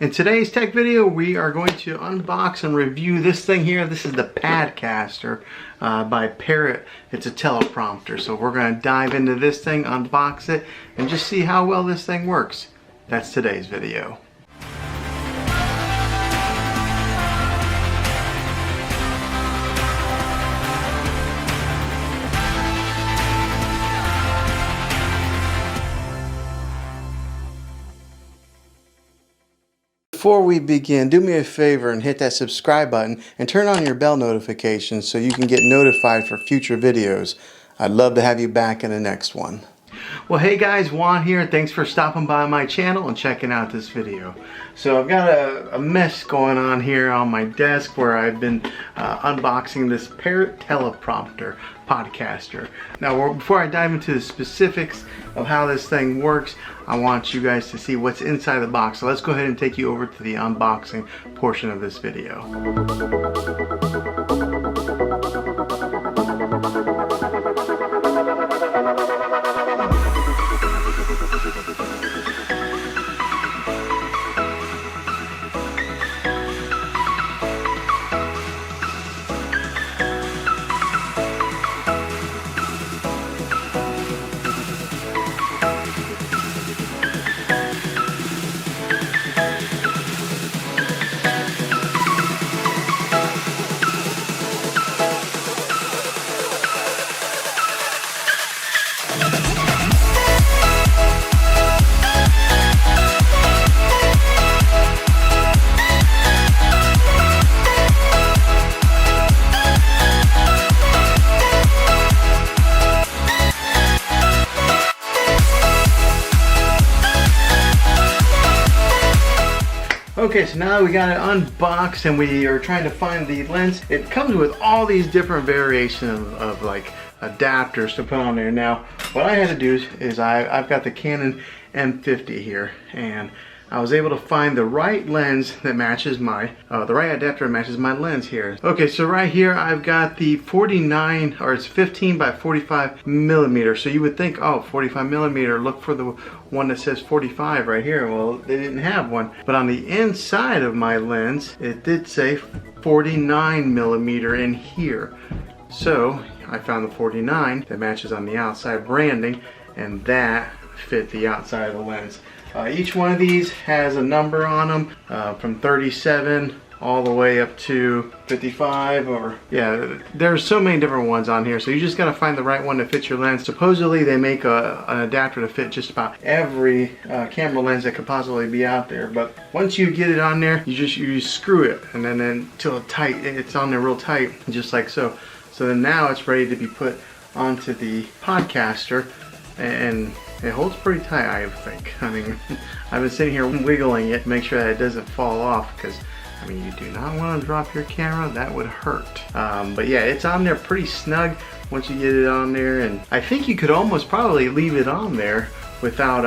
In today's tech video, we are going to unbox and review this thing here. This is the Padcaster by Parrot. It's a teleprompter. So we're going to dive into this thing, unbox it, and just see how well this thing works. That's today's video. Before we begin, do me a favor and hit that subscribe button and turn on your bell notifications so you can get notified for future videos. I'd love to have you back in the next one. Well, hey guys, Juan here. Thanks for stopping by my channel and checking out this video. So I've got a mess going on here on my desk where I've been unboxing this Parrot Teleprompter Podcaster. Now, before I dive into the specifics of how this thing works, I want you guys to see what's inside the box. So let's go ahead and take you over to the unboxing portion of this video. Okay, so now we got it unboxed and we are trying to find the lens. It comes with all these different variations of like adapters to put on there. Now, what I had to do is I've got the Canon M50 here, and I was able to find the right lens that matches my, the right adapter that matches my lens here. Okay, so right here I've got the 49, or it's 15 by 45 millimeter. So you would think, oh, 45 millimeter, look for the one that says 45 right here. Well, they didn't have one. But on the inside of my lens, it did say 49 millimeter in here. So I found the 49 that matches on the outside branding, and that fit the outside of the lens. Each one of these has a number on them, from 37 all the way up to 55, or yeah, there's so many different ones on here. So you just gotta find the right one to fit your lens. Supposedly they make an adapter to fit just about every camera lens that could possibly be out there. But once you get it on there, you screw it, and then until it's on there real tight, just like so. So then now it's ready to be put onto the Podcaster, and it holds pretty tight, I think. I mean, I've been sitting here wiggling it to make sure that it doesn't fall off, because I mean, you do not want to drop your camera. That would hurt. But yeah, it's on there pretty snug once you get it on there, and I think you could almost probably leave it on there without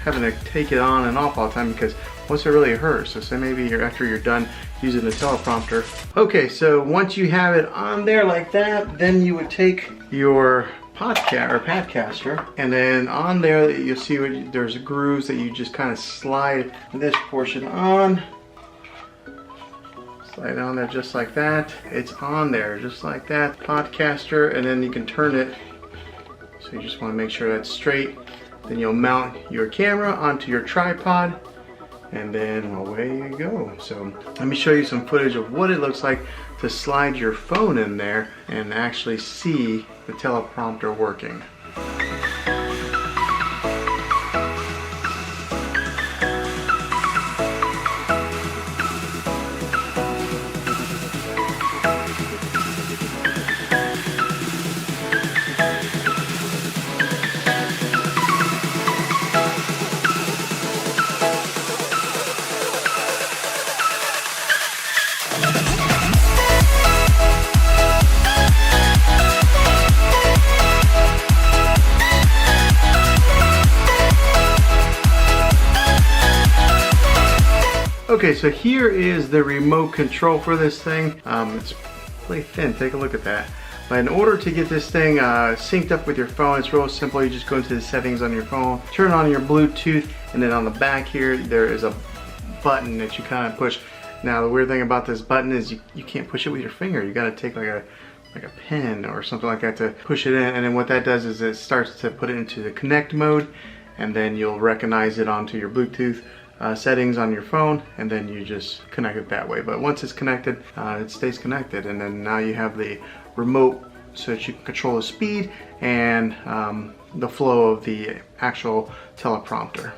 having to take it on and off all the time, because once it really hurts. So say maybe after you're done using the teleprompter. Okay, so once you have it on there like that, then you would take your Padcaster, and then on there you'll see there's grooves that you just kind of slide this portion on. Slide on there just like that. It's on there just like that, Podcaster, and then you can turn it. So you just want to make sure that's straight. Then you'll mount your camera onto your tripod, and then away you go. So let me show you some footage of what it looks like to slide your phone in there and actually see the teleprompter working. Okay, so here is the remote control for this thing. It's really thin, take a look at that. But in order to get this thing synced up with your phone, it's real simple. You just go into the settings on your phone, turn on your Bluetooth, and then on the back here there is a button that you kind of push. Now the weird thing about this button is you can't push it with your finger. You got to take like a pen or something like that to push it in, and then what that does is it starts to put it into the connect mode, and then you'll recognize it onto your Bluetooth settings on your phone, and then you just connect it that way. But once it's connected, it stays connected, and then now you have the remote so that you can control the speed and the flow of the actual teleprompter.